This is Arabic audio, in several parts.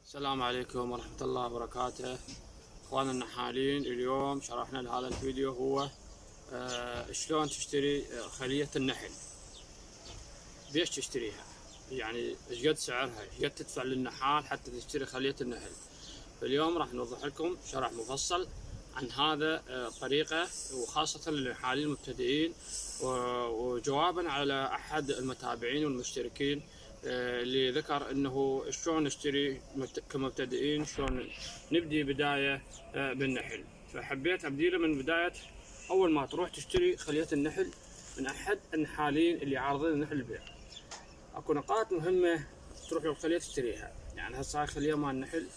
السلام عليكم ورحمة الله وبركاته. اخواننا النحالين، اليوم شرحنا لهذا الفيديو هو شلون تشتري خلية النحل. بيش تشتريها؟ يعني ايش قد سعرها؟ ايش قد تدفع للنحال حتى تشتري خلية النحل؟ فاليوم راح نوضح لكم شرح مفصل عن هذا الطريقة، وخاصة للنحالين المبتدئين، وجوابا على احد المتابعين والمشتركين اللي ذكر انه شلون نشتري كمبتدئين، شلون نبدي بداية بالنحل. فحبيت ابدي له من بداية اول ما تروح تشتري خلية النحل من احد النحالين اللي عارضين النحل البيع. اكو نقاط مهمة تروح للخلية تشتريها. يعني هسه هاي خلية مال النحل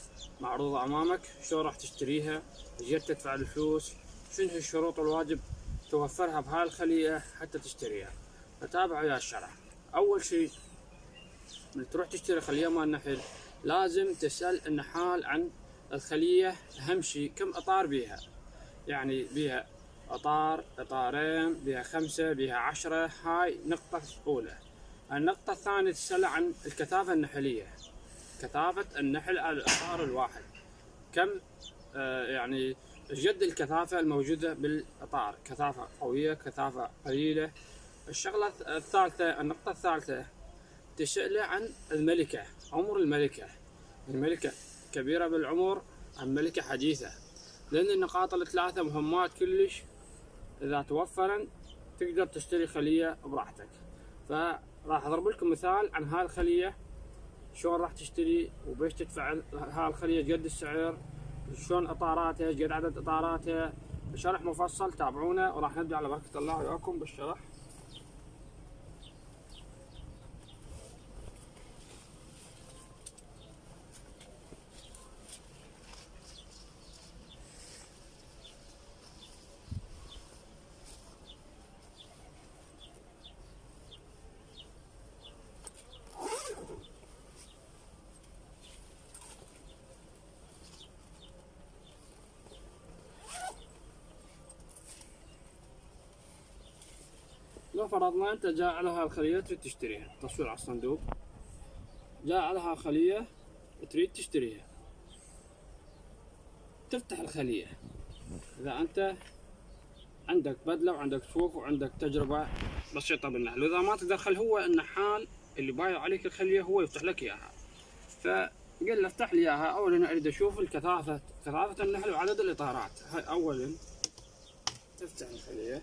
معروضة امامك، شلون راح تشتريها؟ ايش تدفع الفلوس؟ شنو هي الشروط الواجب توفرها بهاي الخلية حتى تشتريها؟ فتابع ويا الشرح. اول شيء من تروح تشتري خلية مال النحل لازم تسأل النحال عن الخلية. أهم شيء كم إطار بيها، يعني بيها إطار، إطارين، بيها 5، بيها 10. هاي نقطة أولى. النقطة الثانية تسأل عن الكثافة النحلية، كثافة النحل على الإطار الواحد كم، يعني جد الكثافة الموجودة بالإطار، كثافة قوية، كثافة قليلة. الشغلة الثالثة، النقطة الثالثة تسأله عن الملكة، عمر الملكة. الملكة كبيرة بالعمر أم ملكة حديثة؟ لأن النقاط الثلاثة مهمات كلش. إذا توفرن تقدر تشتري خلية براحتك. فراح أضرب لكم مثال عن هاي الخلية، شلون راح تشتري وبيش تدفع هاي الخلية، قد السعر، شلون إطاراتها، قد عدد إطاراتها. شرح مفصل، تابعونا وراح نبدأ على بركة الله وياكم بالشرح. لو فرضنا انت جاء على هالخلية تريد تشتريها، تصوير على الصندوق، جاء على هالخلية تريد تشتريها، تفتح الخلية. اذا انت عندك بدلة وعندك سوق وعندك تجربة بسيطة بالنحل، واذا ما تدخل هو النحال اللي بايع عليك الخلية هو يفتح لك اياها. فقل له افتح لي اياها. اولا اريد اشوف كثافة النحل وعدد الاطارات. هاي اولا تفتح الخلية.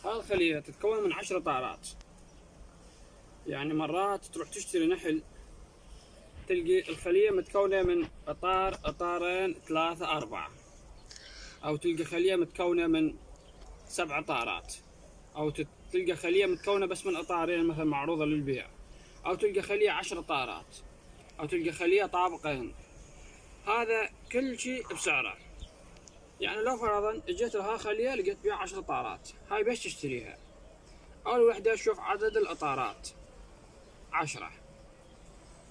هاي الخلية تتكون من 10 طارات. يعني مرات تروح تشتري نحل تلقي الخلية متكونة من إطار، إطارين، 3، 4، أو تلقى خلية متكونة من 7 طارات، أو تلقى خلية متكونة بس من إطارين مثلا معروضة للبيع، أو تلقى خلية 10 طارات، أو تلقى خلية طابقين. هذا كل شيء بسعره. يعني لو فرضا اجيت لها خلية لقيت بيها 10 طارات، هاي بيش تشتريها؟ أول وحدة شوف عدد الإطارات 10.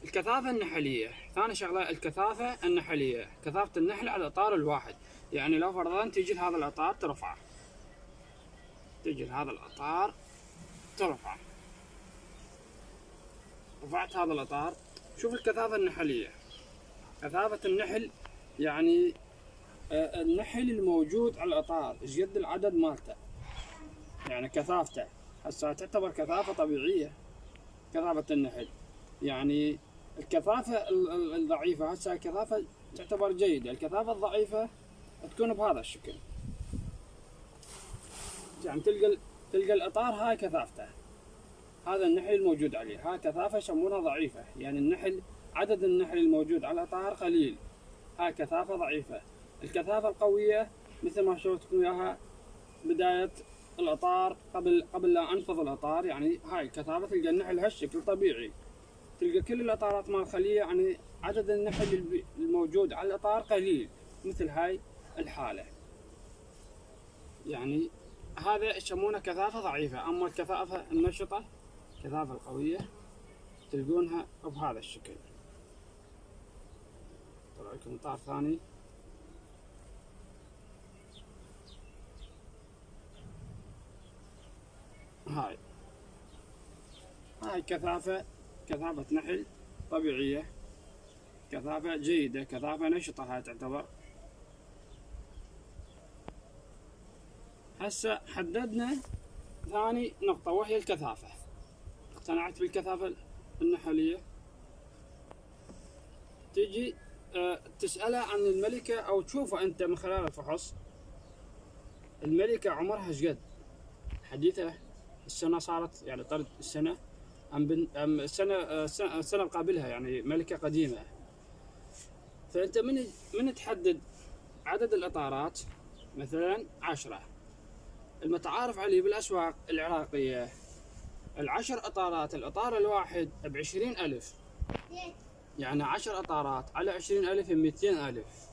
الكثافة النحلية، ثاني شغلة الكثافة النحلية، كثافة النحل على الإطار الواحد. يعني لو فرضا تيجي لهذا الإطار ترفعه، تيجي لهذا الإطار ترفعه، رفعت هذا الإطار، شوف الكثافة النحلية. كثافة النحل يعني النحل الموجود على الإطار ايش قد العدد مالته، يعني كثافته. هسه تعتبر كثافة طبيعية كثافة النحل. يعني الكثافة الضعيفة، هسه الكثافة تعتبر جيدة. الكثافة الضعيفة تكون بهذا الشكل. يعني تلقى الإطار هاي كثافته، هذا النحل الموجود عليه، هاي كثافة يسمونها ضعيفة. يعني النحل، عدد النحل الموجود على الإطار قليل، هاي كثافة ضعيفة. الكثافة القوية مثل ما شفتكم إياها بداية الإطار، قبل لا أنفض الإطار، يعني هاي الكثافة تلقى النحل هالشكل طبيعي. تلقى كل الإطارات مال الخلية يعني عدد النحل الموجود على الإطار قليل، مثل هاي الحالة. يعني هذا يسمونه كثافة ضعيفة. أما الكثافة النشطة الكثافة القوية تلقونها بهذا الشكل. طلع لكم إطار ثاني. هاي كثافة نحل طبيعية، كثافة جيدة، كثافة نشطة هاي تعتبر. هسه حددنا ثاني نقطة وهي الكثافة. اقتنعت بالكثافة النحلية، تجي تسألها عن الملكة أو تشوفها أنت من خلال الفحص. الملكة عمرها ايش قد؟ حديثة السنة صارت يعني طرد السنة أم السنة قبلها يعني ملكة قديمة. فأنت من تحدد عدد الإطارات مثلا 10 المتعارف عليه بالأسواق العراقية، ال10 إطارات، الإطار الواحد ب20,000، يعني 10 إطارات على 20,000 200,000.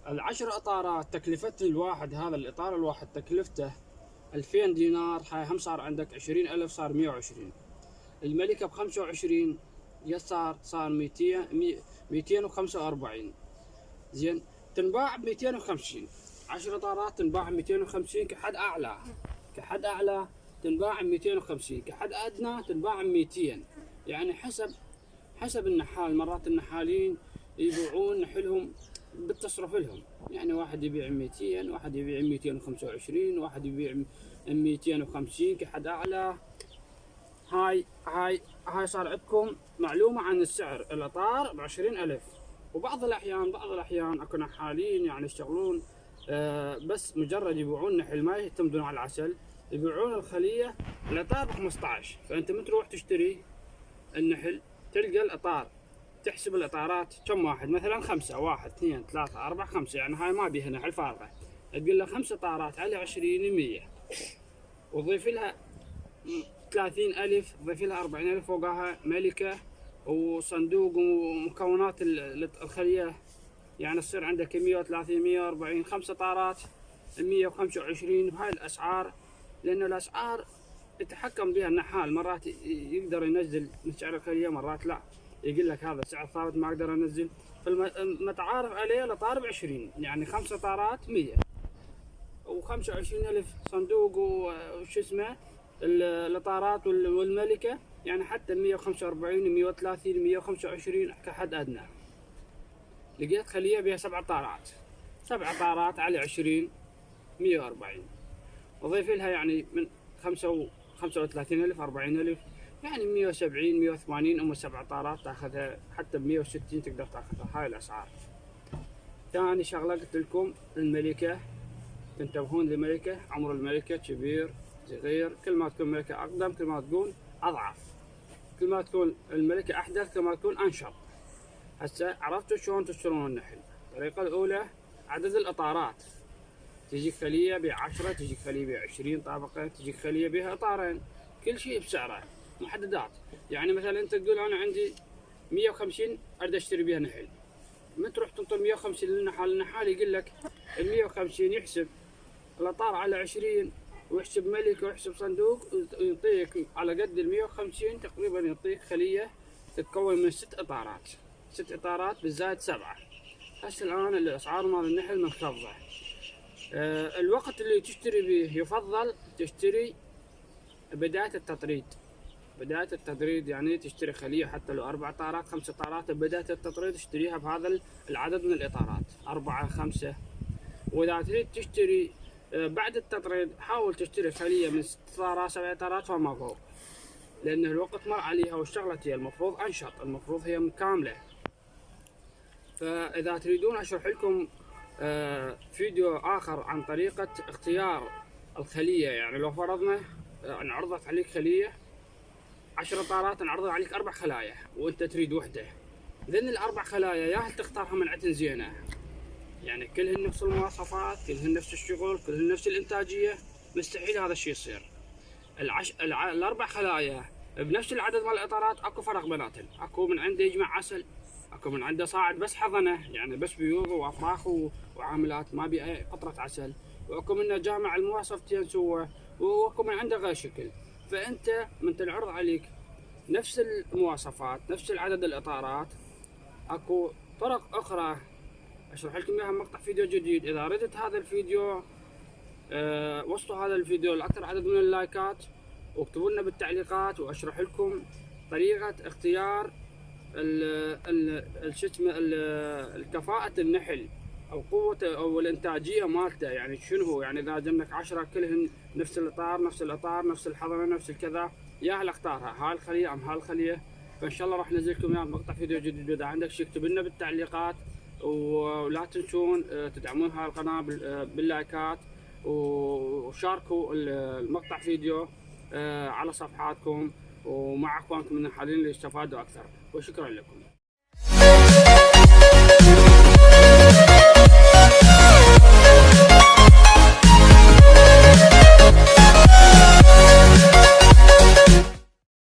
ال10 إطارات تكلفة الواحد، هذا الإطار الواحد تكلفته 2000 دينار. هاي هم صار عندك 20,000 صار 120. الملكة ب25 صار 245. زين تنباع ب 250. 10 إطارات تنباع ب 250 كحد أعلى تنباع ب 250، كحد أدنى تنباع ب 200. يعني حسب النحال. مرات النحالين يبيعون نحلهم بالتصرف لهم، يعني واحد يبيع 200، واحد يبيع 225، واحد يبيع 250 كحد أعلى. هاي صار عندكم معلومة عن السعر. الإطار ب20,000. وبعض الأحيان أكو نحالين يعني يشتغلون بس مجرد يبيعون نحل، ما يعتمدون على العسل، يبيعون الخلية. الإطار ب15. فأنت من تروح تشتري النحل تلقى الإطار، تحسب الإطارات كم واحد، مثلا 5، 1 2 3 4 5، يعني هاي ما بيها نحل فارغة. تقول له 5 إطارات على 20 100، وتضيف لها 30,000، تضيف لها 40,000 فوقها ملكة وصندوق ومكونات الخلية، يعني تصير عندك 130 140. 5 إطارات 125 بهاي الأسعار. لأن الأسعار يتحكم بها النحال. مرات يقدر ينزل من سعر الخلية، مرات لا، يقول لك هذا سعر ثابت ما أقدر أنزل. فالمتعارف عليه الإطار ب20، يعني 5 إطارات 100 و25,000 صندوق وش اسمه الإطارات والملكة، يعني حتى 145 130 125 كحد أدنى. لقيت خلية بها 7 إطارات على 20 140، وضيف لها يعني من 35,000 40,000، يعني 170 180. أم 7 إطارات تاخذها حتى ب160 تقدر تاخذها. هاي الأسعار. ثاني شغلة قلت لكم الملكة، تنتبهون للملكة. عمر الملكة كبير صغير، كل ما تكون الملكة أقدم كل ما تكون أضعف، كل ما تكون الملكة أحدث كل ما تكون أنشط. هسه عرفتوا شلون تشترون النحل. الطريقة الأولى عدد الإطارات. تجيك خلية ب10، تجيك خلية ب20 طابقة، تجيك خلية بها إطارين، كل شيء بسعره محددات. يعني مثلا أنت تقول أنا عندي 150 أريد أشتري بها نحل، من تروح تنطر 150 للنحال، النحال يقول لك ال 150 يحسب الإطار على 20 ويحسب ملك ويحسب صندوق، ويعطيك على قد ال 150 تقريبا يعطيك خلية تتكون من 6 إطارات. 6 إطارات بالزائد 7. هسه الآن الأسعار مال النحل منخفضة. الوقت اللي تشتري به يفضل تشتري بداية التطريد. بداية التطريد يعني تشتري خلية حتى لو 4 إطارات 5 إطارات، بداية التطريد تشتريها بهذا العدد من الإطارات 4 5. وإذا تريد تشتري بعد التطريد حاول تشتري خلية من 6 إطارات 7 إطارات فما فوق، لأن الوقت مر عليها والشغلة هي المفروض أنشط، المفروض هي كاملة. فإذا تريدون أشرح لكم فيديو آخر عن طريقة اختيار الخلية، يعني لو فرضنا انعرضت عليك خلية 10 إطارات، انعرضت عليك 4 خلايا وأنت تريد وحدة، ذن ال4 خلايا يا هل تختارها من عدن زينة، يعني كلهن نفس المواصفات، كلهن نفس الشغل، كلهن نفس الإنتاجية، مستحيل هذا الشيء يصير. ال4 خلايا بنفس العدد مال الإطارات اكو فرق بيناتهم، اكو من عنده يجمع عسل اكو من عنده صاعد بس حضنه، يعني بس بيوض وافراخ وعاملات ما بي اي قطره عسل، واكو منه جامع المواصفتين سوا، واكو من عنده غير شكل. فانت من تنعرض عليك نفس المواصفات نفس العدد الاطارات، اكو طرق اخرى اشرح لكم اياها مقطع فيديو جديد. اذا ردت هذا الفيديو وصلوا هذا الفيديو لاكثر عدد من اللايكات، واكتبوا لنا بالتعليقات واشرح لكم طريقه اختيار شو اسمه الكفاءة النحل او قوته او الانتاجيه مالته. يعني شنو هو، يعني اذا جنك 10 كلهن نفس الاطار نفس الاطار نفس الحضنه نفس الكذا، يا هل اختارها هاي الخليه ام هاي الخليه؟ فان شاء الله راح انزل لكم اياها مقطع فيديو جديد. اذا عندك شيء اكتب لنا بالتعليقات، ولا تنسون تدعمون هاي القناه باللايكات، وشاركوا المقطع فيديو على صفحاتكم ومع اخوانكم النحالين اللي يستفادوا اكثر. وشكرا لكم.